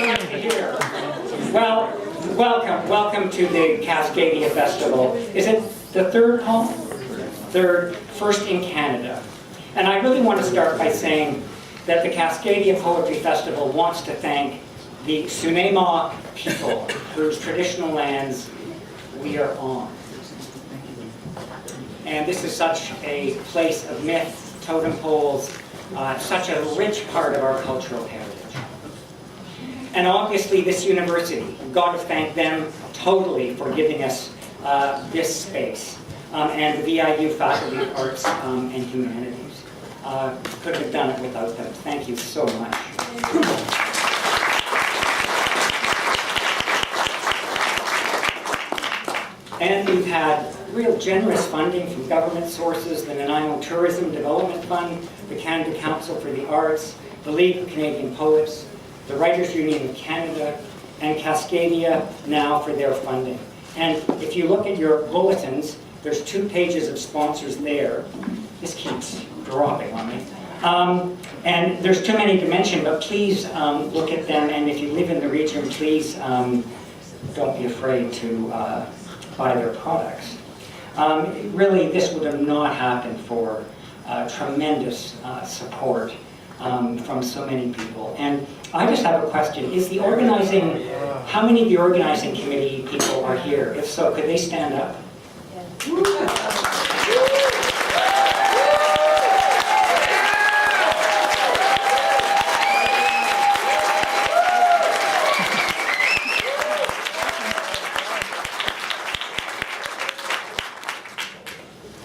like to hear. Well, welcome to the Cascadia Festival. Is it the third, Paul? Third, first in Canada. And I really want to start by saying that the Cascadia Poetry Festival wants to thank the Sunema people whose traditional lands we are on. And this is such a place of myth, totem poles, such a rich part of our cultural heritage. And obviously this university, we've got to thank them totally for giving us this space. And the VIU Faculty of Arts and Humanities. Couldn't have done it without them. Thank you so much. And we've had real generous funding from government sources, the Nanaimo Tourism Development Fund, the Canada Council for the Arts, the League of Canadian Poets, the Writers' Union of Canada, and Cascadia now for their funding. And if you look at your bulletins, there's 2 pages of sponsors there. This keeps dropping on me. And there's too many to mention, but please look at them, and if you live in the region, please don't be afraid to buy their products. Really, this would have not happened for tremendous support from so many people. And I just have a question. Is the organizing, how many of the organizing committee people are here? If so, could they stand up?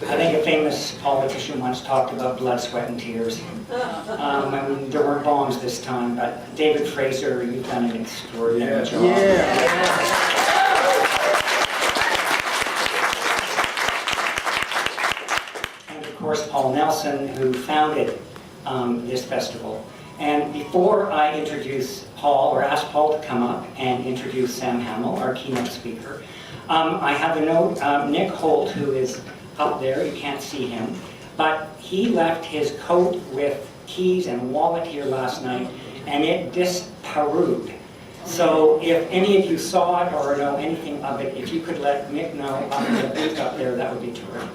I think a famous politician once talked about blood, sweat, and tears. And there weren't bombs this time, but David Fraser, you've done an extraordinary job. And of course, Paul Nelson, who founded this festival. And before I introduce Paul, or ask Paul to come up and introduce Sam Hamill, our keynote speaker, I have a note. Nick Holt, who is up there, you can't see him, but he left his coat with keys and wallet here last night, and it disparued. So if any of you saw it or know anything of it, if you could let Nick know up in the booth up there, that would be terrific.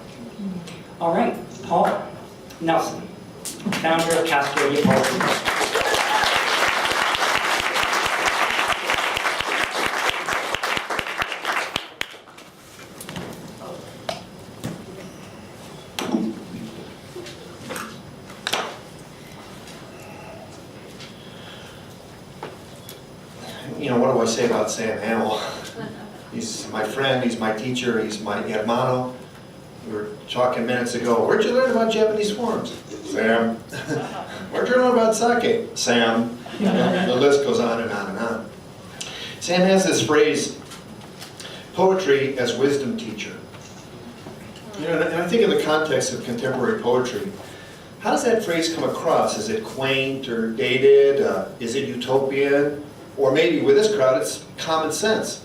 All right, Paul Nelson, founder of Cascadia Poetry. You know, what do I say about Sam Hamill? He's my friend, he's my teacher, he's my hermano. We were talking minutes ago, where'd you learn about Japanese forms? Sam. Where'd you learn about sake? Sam. The list goes on and on and on. Sam has this phrase, poetry as wisdom teacher. You know, and I think in the context of contemporary poetry, how does that phrase come across? Is it quaint or dated? Is it utopian? Or maybe with this crowd, it's common sense.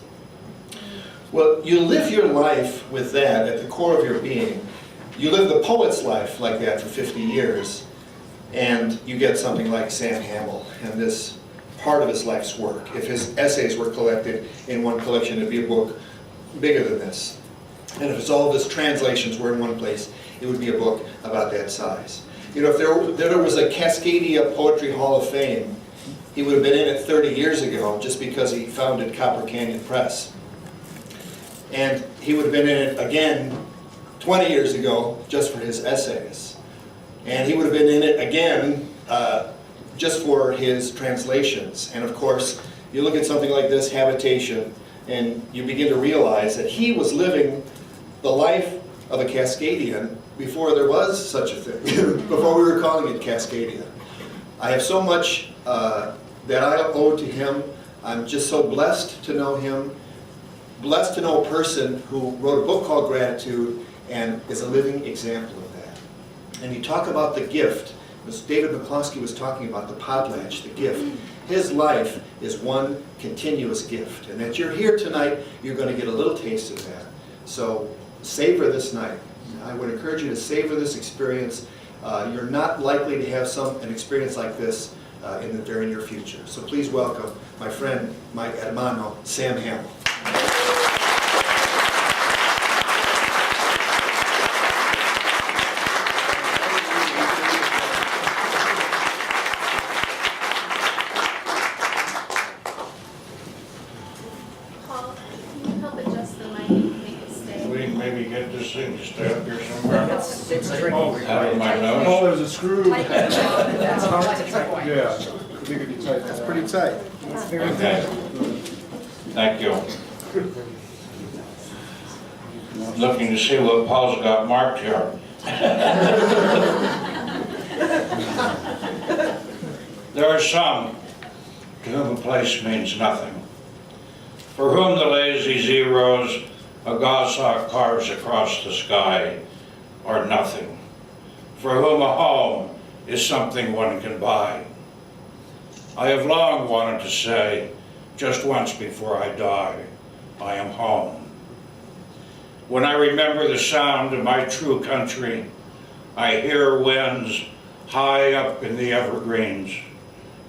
Well, you live your life with that at the core of your being. You live the poet's life like that for 50 years, and you get something like Sam Hamill and this part of his life's work. If his essays were collected in one collection, it'd be a book bigger than this. And if all of his translations were in one place, it would be a book about that size. You know, if there was a Cascadia Poetry Hall of Fame, he would have been in it 30 years ago just because he founded Copper Canyon Press. And he would have been in it again 20 years ago just for his essays. And he would have been in it again just for his translations. And of course, you look at something like this, Habitation, and you begin to realize that he was living the life of a Cascadian before there was such a thing, before we were calling it Cascadia. I have so much that I owe to him. I'm just so blessed to know him, blessed to know a person who wrote a book called Gratitude and is a living example of that. And you talk about the gift, as David McCloskey was talking about the potlatch, the gift. His life is one continuous gift. And that you're here tonight, you're going to get a little taste of that. So savor this night. I would encourage you to savor this experience. You're not likely to have an experience like this in the very near future. So please welcome my friend, my hermano, Sam Hamill. Paul, can you help adjust the mic and make it stay? We can maybe get this thing to stay up here somewhere. It's tricky. Out of my Oh, nose. there's a screw. Tighten it down. That's hard to try. Yeah, I think if you tighten That's that. pretty tight. It's very Okay. good. Thank you. Looking to see what Paul's got marked here. There are some to whom a place means nothing, for whom the lazy zeros a goshawk carves across the sky are nothing, for whom a home is something one can buy. I have long wanted to say, just once before I die, I am home. When I remember the sound of my true country, I hear winds high up in the evergreens,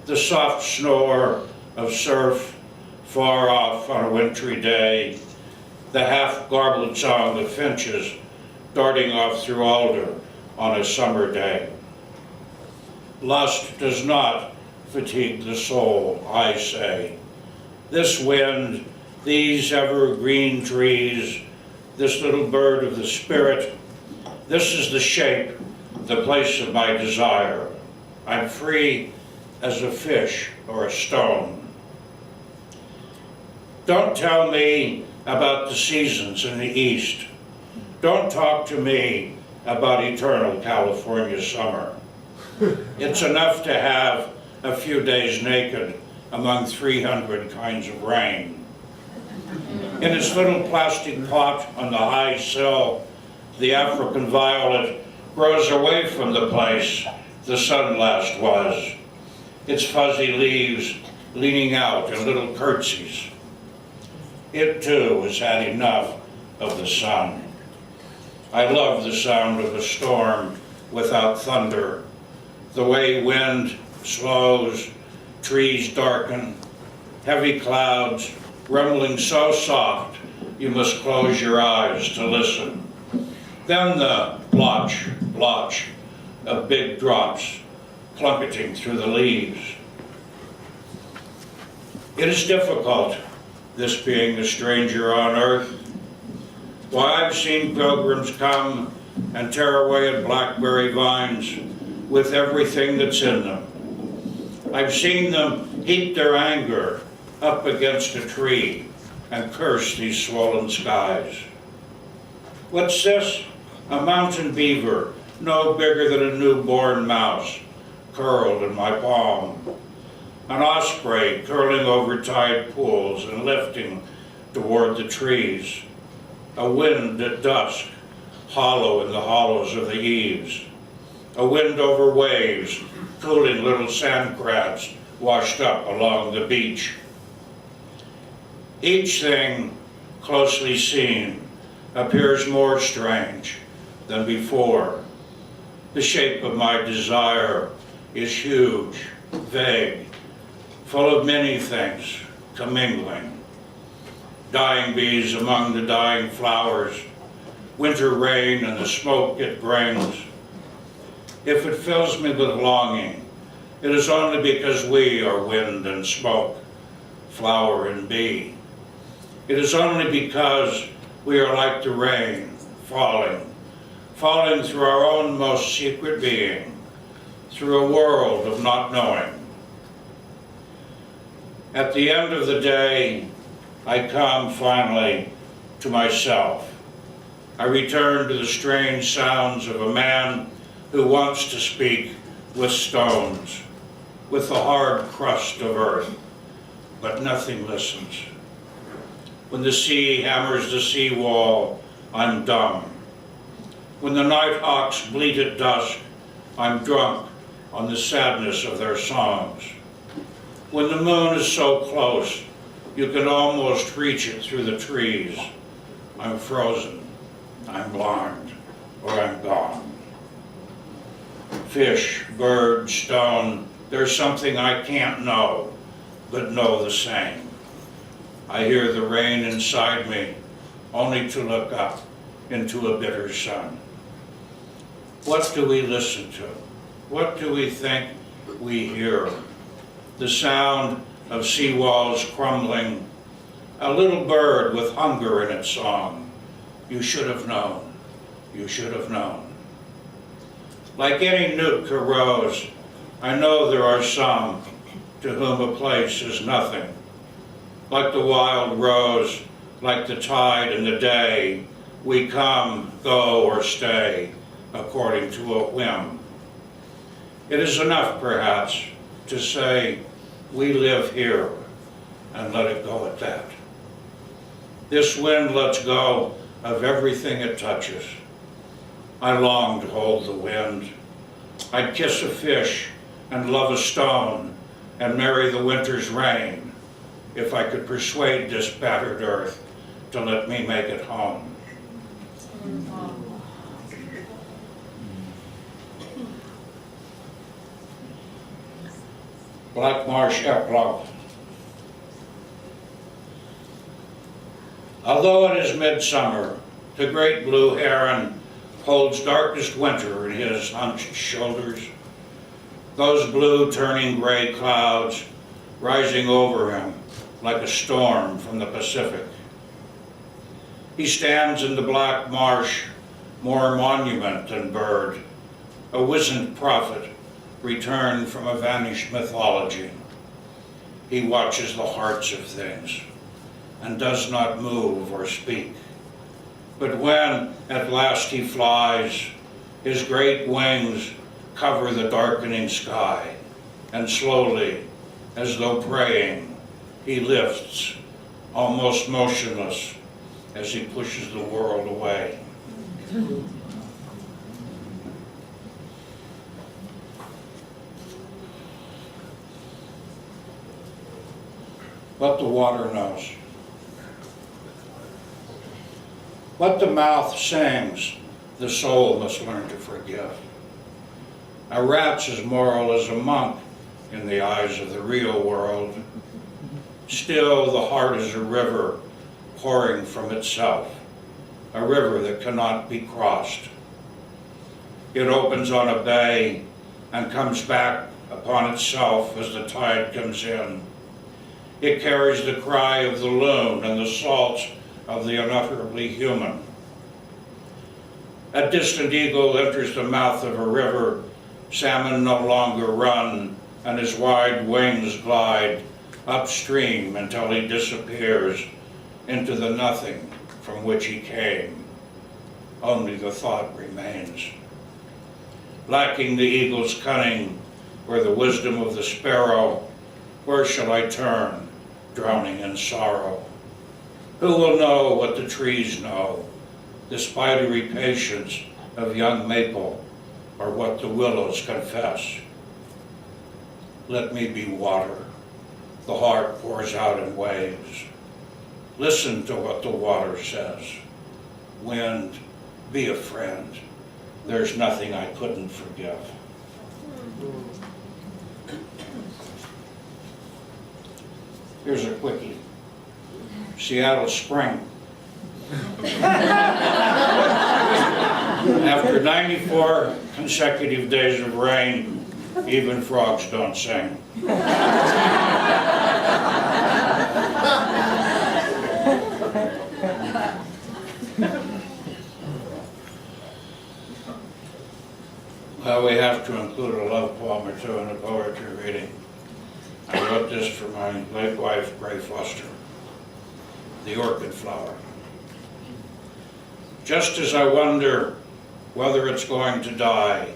the soft snore of surf far off on a wintry day, the half-garbled song of finches darting off through alder on a summer day. Lust does not fatigue the soul, I say. This wind, these evergreen trees, this little bird of the spirit, this is the shape, the place of my desire. I'm free as a fish or a stone. Don't tell me about the seasons in the East. Don't talk to me about eternal California summer. It's enough to have a few days naked among 300 kinds of rain. In its little plastic pot on the high sill, the African violet grows away from the place the sun last was, its fuzzy leaves leaning out in little curtsies. It too has had enough of the sun. I love the sound of a storm without thunder, the way wind slows, trees darken, heavy clouds rumbling so soft you must close your eyes to listen. Then the blotch of big drops plummeting through the leaves. It is difficult, this being a stranger on earth. Why, I've seen pilgrims come and tear away at blackberry vines with everything that's in them. I've seen them heap their anger up against a tree and curse these swollen skies. What's this? A mountain beaver, no bigger than a newborn mouse, curled in my palm. An osprey curling over tide pools and lifting toward the trees. A wind at dusk, hollow in the hollows of the eaves. A wind over waves, cooling little sand crabs washed up along the beach. Each thing closely seen appears more strange than before. The shape of my desire is huge, vague, full of many things commingling. Dying bees among the dying flowers, winter rain and the smoke it brings. If it fills me with longing, it is only because we are wind and smoke, flower and bee. It is only because we are like the rain, falling through our own most secret being, through a world of not knowing. At the end of the day, I come finally to myself. I return to the strange sounds of a man who wants to speak with stones, with the hard crust of earth, but nothing listens. When the sea hammers the seawall, I'm dumb. When the nighthawks bleat at dusk, I'm drunk on the sadness of their songs. When the moon is so close, you can almost reach it through the trees, I'm frozen, I'm blind, or I'm gone. Fish, bird, stone, There's something I can't know, but know the same. I hear the rain inside me, only to look up into a bitter sun. What do we listen to? What do we think we hear? The sound of seawalls crumbling, a little bird with hunger in its song. You should have known, you should have known. Like any nuke arose, I know there are some to whom a place is nothing. Like the wild rose, like the tide in the day, we come, go, or stay, according to a whim. It is enough, perhaps, to say, we live here, and let it go at that. This wind lets go of everything it touches. I long to hold the wind. I'd kiss a fish and love a stone and marry the winter's rain if I could persuade this battered earth to let me make it home. Black Marsh Epilogue. Although it is midsummer, the great blue heron holds darkest winter in his hunched shoulders. Those blue turning gray clouds rising over him like a storm from the Pacific. He stands in the black marsh, more monument than bird, a wizened prophet returned from a vanished mythology. He watches the hearts of things and does not move or speak. But when at last he flies, his great wings cover the darkening sky, and slowly, as though praying, he lifts, almost motionless, as he pushes the world away. What the water knows. What the mouth sings, the soul must learn to forgive. A rat's as moral as a monk in the eyes of the real world. Still, the heart is a river pouring from itself, a river that cannot be crossed. It opens on a bay and comes back upon itself as the tide comes in. It carries the cry of the loon and the salts of the unutterably human. A distant eagle enters the mouth of a river. Salmon no longer run, and his wide wings glide upstream until he disappears into the nothing from which he came. Only the thought remains. Lacking the eagle's cunning or the wisdom of the sparrow, where shall I turn, drowning in sorrow? Who will know what the trees know, the spidery patience of young maple, or what the willows confess? Let me be water. The heart pours out in waves. Listen to what the water says. Wind, be a friend. There's nothing I couldn't forgive. Here's a quickie. Seattle Spring. After 94 consecutive days of rain, even frogs don't sing. Well, we have to include a love poem or two in the poetry reading. I wrote this for my late wife, Gray Foster. The Orchid Flower. Just as I wonder whether it's going to die,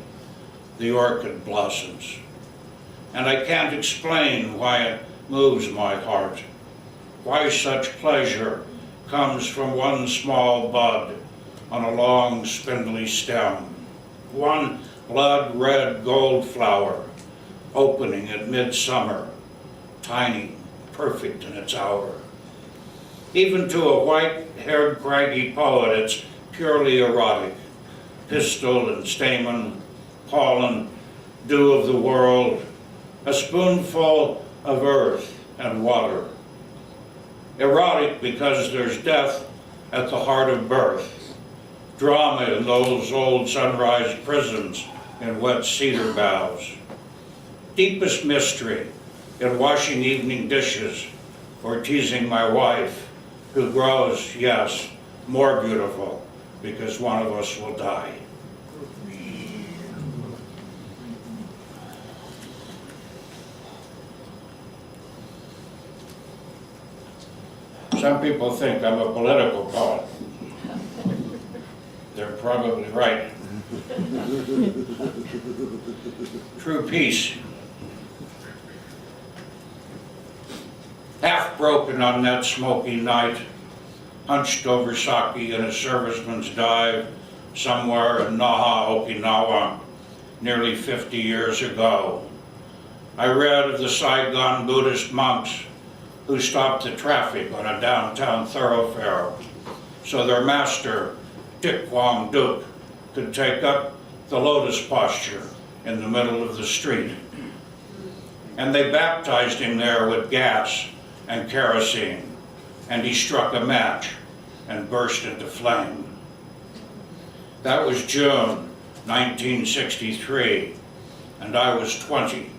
the orchid blossoms. And I can't explain why it moves my heart, why such pleasure comes from one small bud on a long spindly stem, one blood-red gold flower opening at midsummer, tiny, perfect in its hour. Even to a white-haired craggy poet, it's purely erotic. Pistil and stamen, pollen, dew of the world, a spoonful of earth and water. Erotic because there's death at the heart of birth. Drama in those old sunrise prisons in wet cedar boughs. Deepest mystery in washing evening dishes or teasing my wife, who grows, yes, more beautiful because one of us will die. Some people think I'm a political poet. They're probably right. True peace. Half broken on that smoky night, hunched over sake in a serviceman's dive somewhere in Naha, Okinawa, nearly 50 years ago. I read of the Saigon Buddhist monks who stopped the traffic on a downtown thoroughfare so their master, Thich Quang Duc, could take up the lotus posture in the middle of the street. And they baptized him there with gas and kerosene, and he struck a match and burst into flame. That was June 1963, and I was 20,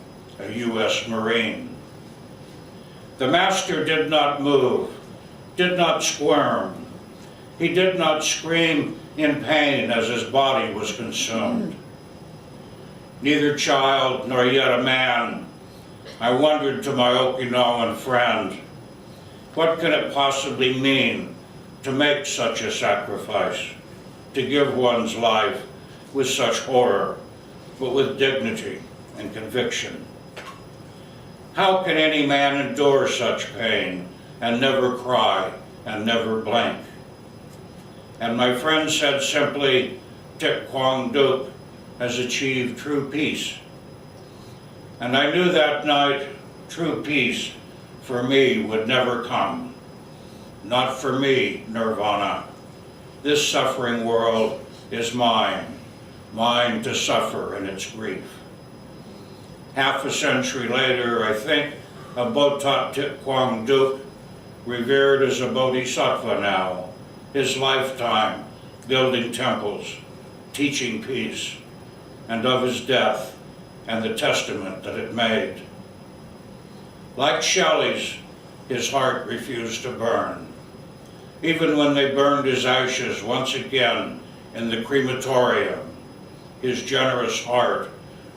a U.S. Marine. The master did not move, did not squirm. He did not scream in pain as his body was consumed. Neither child nor yet a man, I wondered to my Okinawan friend, what can it possibly mean to make such a sacrifice, to give one's life with such horror, but with dignity and conviction? How can any man endure such pain and never cry and never blink? And my friend said simply, Thich Quang Duc has achieved true peace. And I knew that night true peace for me would never come. Not for me, Nirvana. This suffering world is mine, mine to suffer in its grief. Half a century later, I think of Botat Thich Quang Duc, revered as a bodhisattva now, his lifetime building temples, teaching peace, and of his death and the testament that it made. Like Shelley's, his heart refused to burn. Even when they burned his ashes once again in the crematorium, his generous heart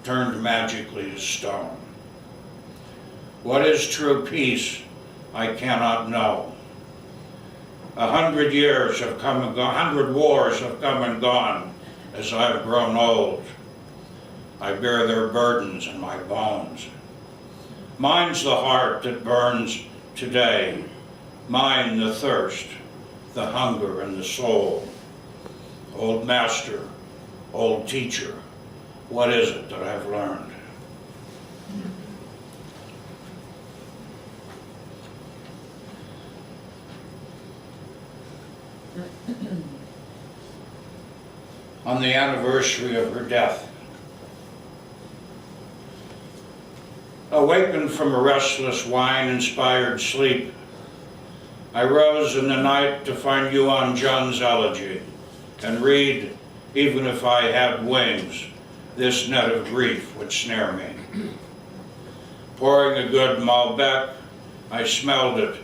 turned magically to stone. What is true peace, I cannot know. 100 years have come and gone, 100 wars have come and gone as I've grown old. I bear their burdens in my bones. Mine's the heart that burns today, mine the thirst, the hunger and the soul. Old master, old teacher, what is it that I've learned? On the anniversary of her death, awakened from a restless wine-inspired sleep, I rose in the night to find Yuan Zhan's elegy and read, even if I had wings, this net of grief would snare me. Pouring a good Malbec, I smelled it,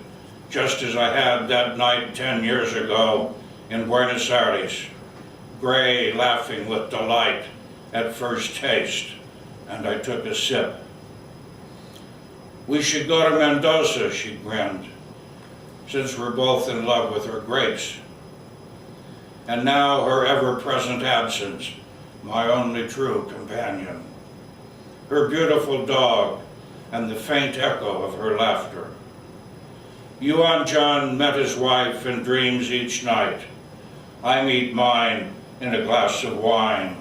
just as I had that night 10 years ago in Buenos Aires, gray, laughing with delight at first taste, and I took a sip. We should go to Mendoza, she grinned, since we're both in love with her grapes. And now her ever-present absence, my only true companion. Her beautiful dog and the faint echo of her laughter. Yuan Zhan met his wife in dreams each night. I meet mine in a glass of wine,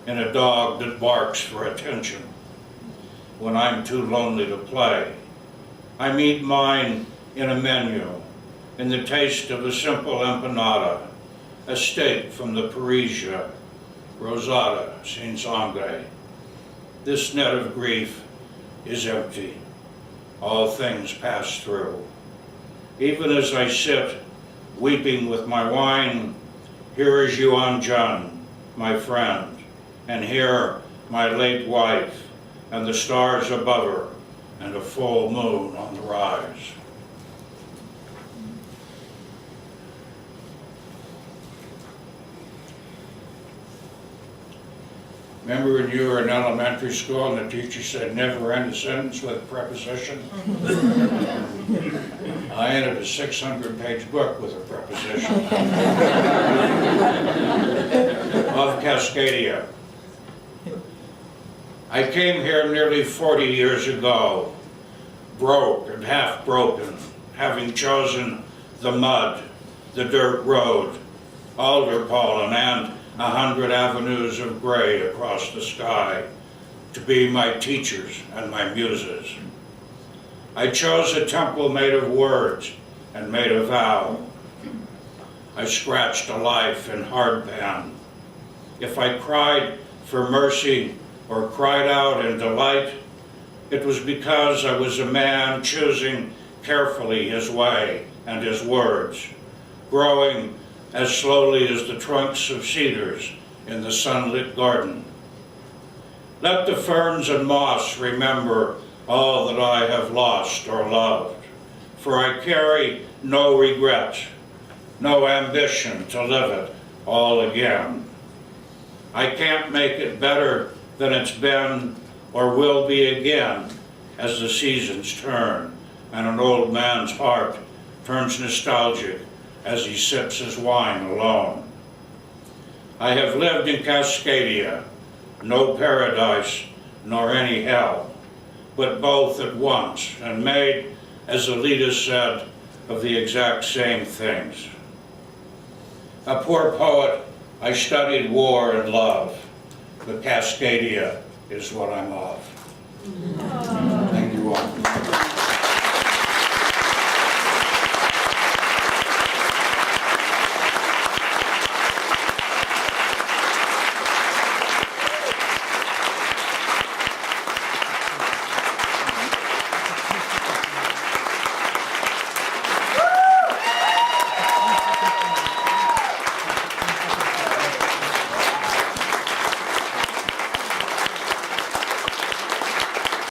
in a dog that barks for attention when I'm too lonely to play. I meet mine in a menu, in the taste of a simple empanada, a steak from the Parisia, rosada, sin sangre. This net of grief is empty. All things pass through. Even as I sit, weeping with my wine, here is Yuan Jun, my friend, and here my late wife, and the stars above her, and a full moon on the rise. Remember when you were in elementary school and the teacher said never end a sentence with a preposition? I ended a 600-page book with a preposition. Of Cascadia. I came here nearly 40 years ago, broke and half broken, having chosen the mud, the dirt road, alder pollen, and 100 avenues of gray across the sky to be my teachers and my muses. I chose a temple made of words and made a vow. I scratched a life in hardpan. If I cried for mercy or cried out in delight, it was because I was a man choosing carefully his way and his words, growing as slowly as the trunks of cedars in the sunlit garden. Let the ferns and moss remember all that I have lost or loved, for I carry no regret, no ambition to live it all again. I can't make it better than it's been or will be again as the seasons turn and an old man's heart turns nostalgic as he sips his wine alone. I have lived in Cascadia, no paradise nor any hell, but both at once, and made, as Alita said, of the exact same things. A poor poet, I studied war and love, but Cascadia is what I'm of. Thank you all.